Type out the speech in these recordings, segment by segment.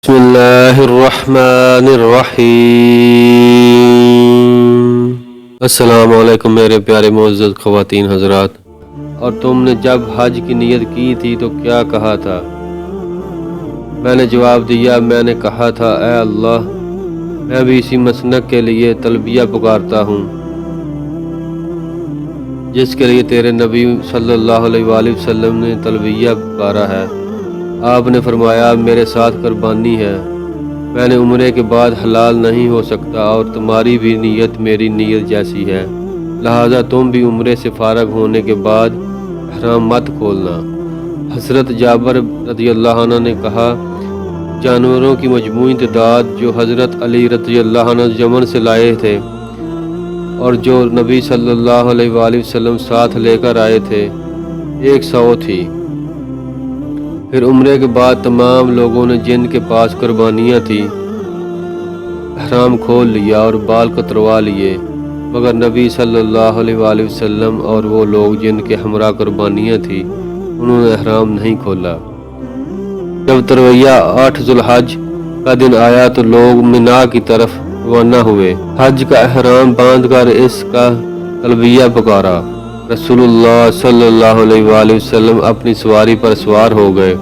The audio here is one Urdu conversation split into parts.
بسم اللہ الرحمن الرحیم۔ السلام علیکم میرے پیارے معزز خواتین حضرات۔ اور تم نے جب حج کی نیت کی تھی تو کیا کہا تھا؟ میں نے جواب دیا، میں نے کہا تھا اے اللہ، میں بھی اسی مسلک کے لیے تلبیہ پکارتا ہوں جس کے لیے تیرے نبی صلی اللہ علیہ وآلہ وسلم نے تلبیہ پکارا ہے۔ آپ نے فرمایا میرے ساتھ قربانی ہے، میں نے عمرے کے بعد حلال نہیں ہو سکتا اور تمہاری بھی نیت میری نیت جیسی ہے، لہٰذا تم بھی عمرے سے فارغ ہونے کے بعد احرام مت کھولنا۔ حضرت جابر رضی اللہ عنہ نے کہا، جانوروں کی مجموعی تعداد جو حضرت علی رضی اللہ عنہ یمن سے لائے تھے اور جو نبی صلی اللہ علیہ وآلہ وسلم ساتھ لے کر آئے تھے 100 تھی۔ پھر عمرے کے بعد تمام لوگوں نے جن کے پاس قربانیاں تھیں احرام کھول لیا اور بال کتروا لیے، مگر نبی صلی اللہ علیہ وآلہ وسلم اور وہ لوگ جن کے ہمراہ قربانیاں تھیں انہوں نے احرام نہیں کھولا۔ جب ترویہ 8 ذو الحج کا دن آیا تو لوگ منا کی طرف روانہ ہوئے، حج کا احرام باندھ کر اس کا تلبیہ پکارا۔ رسول اللہ صلی اللہ علیہ وآلہ وسلم اپنی سواری پر سوار ہو گئے۔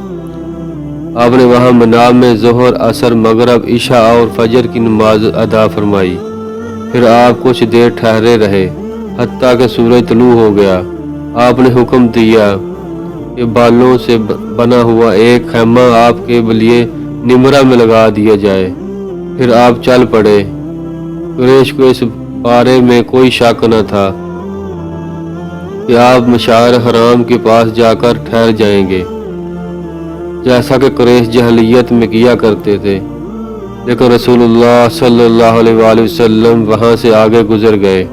آپ نے وہاں منا میں ظہر، عصر، مغرب، عشاء اور فجر کی نماز ادا فرمائی۔ پھر آپ کچھ دیر ٹھہرے رہے حتیٰ کہ سورج طلوع ہو گیا۔ آپ نے حکم دیا کہ بالوں سے بنا ہوا ایک خیمہ آپ کے لیے نمرہ میں لگا دیا جائے۔ پھر آپ چل پڑے۔ قریش کو اس بارے میں کوئی شک نہ تھا کہ آپ مشعر حرام کے پاس جا کر ٹھہر جائیں گے، جیسا کہ قریش جاہلیت میں کیا کرتے تھے، لیکن رسول اللہ صلی اللہ علیہ وآلہ وسلم وہاں سے آگے گزر گئے،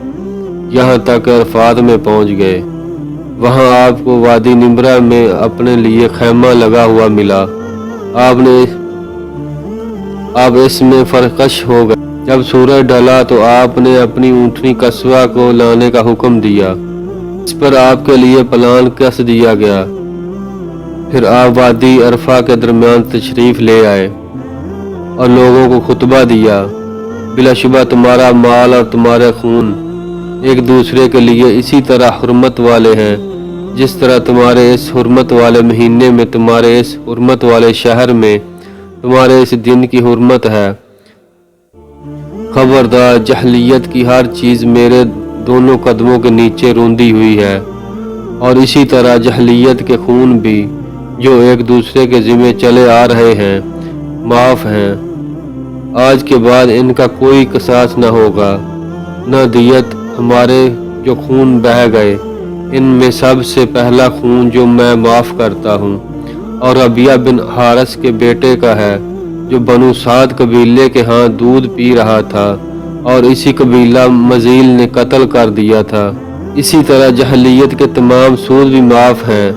یہاں تک کہ عرفات میں پہنچ گئے۔ وہاں آپ کو وادی نمرہ میں اپنے لیے خیمہ لگا ہوا ملا۔ آپ اس میں فرکش ہو گئے۔ جب سورج ڈھلا تو آپ نے اپنی اونٹنی قصوہ کو لانے کا حکم دیا، اس پر آپ کے لیے پلان کس دیا گیا۔ پھر آپ وادی عرفہ کے درمیان تشریف لے آئے اور لوگوں کو خطبہ دیا، بلا شبہ تمہارا مال اور تمہارے خون ایک دوسرے کے لیے اسی طرح حرمت والے ہیں جس طرح تمہارے اس حرمت والے مہینے میں، تمہارے اس حرمت والے شہر میں تمہارے اس دن کی حرمت ہے۔ خبردار، جاہلیت کی ہر چیز میرے دونوں قدموں کے نیچے روندی ہوئی ہے، اور اسی طرح جاہلیت کے خون بھی جو ایک دوسرے کے ذمہ چلے آ رہے ہیں معاف ہیں۔ آج کے بعد ان کا کوئی قصاص نہ ہوگا، نہ دیت۔ ہمارے جو خون بہہ گئے ان میں سب سے پہلا خون جو میں معاف کرتا ہوں اور ربیعہ بن حارث کے بیٹے کا ہے، جو بنو سعد قبیلے کے ہاں دودھ پی رہا تھا اور اسی قبیلہ مزیل نے قتل کر دیا تھا۔ اسی طرح جاہلیت کے تمام سود بھی معاف ہیں،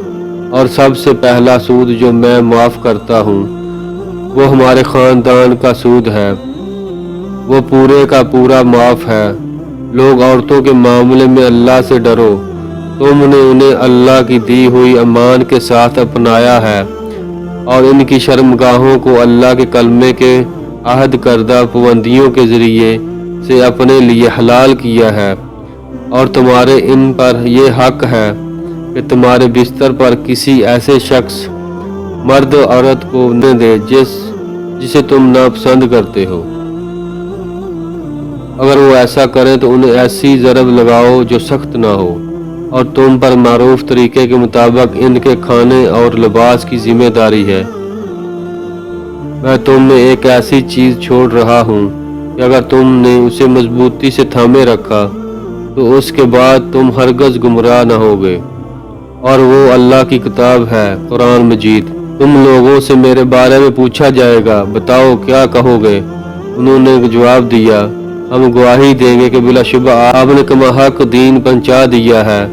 اور سب سے پہلا سود جو میں معاف کرتا ہوں وہ ہمارے خاندان کا سود ہے، وہ پورے کا پورا معاف ہے۔ لوگ عورتوں کے معاملے میں اللہ سے ڈرو، تم نے انہیں اللہ کی دی ہوئی امان کے ساتھ اپنایا ہے اور ان کی شرمگاہوں کو اللہ کے کلمے کے عہد کردہ پابندیوں کے ذریعے سے اپنے لیے حلال کیا ہے، اور تمہارے ان پر یہ حق ہے کہ تمہارے بستر پر کسی ایسے شخص، مرد و عورت کو نہ دے جسے تم ناپسند کرتے ہو۔ اگر وہ ایسا کریں تو انہیں ایسی ضرب لگاؤ جو سخت نہ ہو، اور تم پر معروف طریقے کے مطابق ان کے کھانے اور لباس کی ذمہ داری ہے۔ میں تم میں ایک ایسی چیز چھوڑ رہا ہوں کہ اگر تم نے اسے مضبوطی سے تھامے رکھا تو اس کے بعد تم ہرگز گمراہ نہ ہوگے، اور وہ اللہ کی کتاب ہے، قرآن مجید۔ تم لوگوں سے میرے بارے میں پوچھا جائے گا، بتاؤ کیا کہو گے؟ انہوں نے جواب دیا، ہم گواہی دیں گے کہ بلا شبہ آپ نے کما حق دین پہنچا دیا ہے،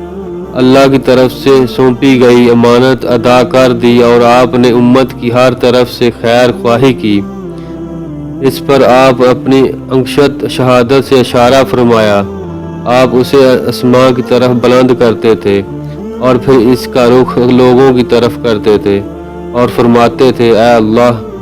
اللہ کی طرف سے سونپی گئی امانت ادا کر دی، اور آپ نے امت کی ہر طرف سے خیر خواہی کی۔ اس پر آپ اپنی انگشت شہادت سے اشارہ فرمایا۔ آپ اسے آسمان کی طرف بلند کرتے تھے اور پھر اس کا رخ لوگوں کی طرف کرتے تھے اور فرماتے تھے، اے اللہ،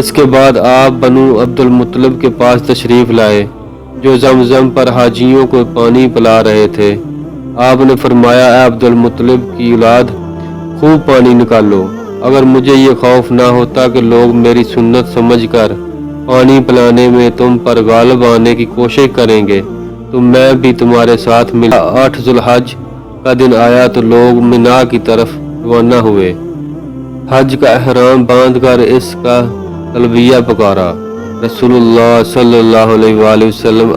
اس کے بعد آپ بنو عبد المطلب کے پاس تشریف لائے جو زمزم پر حاجیوں کو پانی پلا رہے تھے۔ آپ نے فرمایا، اے عبد المطلب کی اولاد، خوب پانی نکالو۔ اگر مجھے یہ خوف نہ ہوتا کہ لوگ میری سنت سمجھ کر پانی پلانے میں تم پر غالب آنے کی کوشش کریں گے تو میں بھی تمہارے ساتھ ملا۔ 8 ذوالحج کا دن آیا تو لوگ منا کی طرف روانہ ہوئے۔ حج کا احرام باندھ کر اس کا تلبیہ پکارا۔ رسول اللہ صلی اللہ علیہ وآلہ وسلم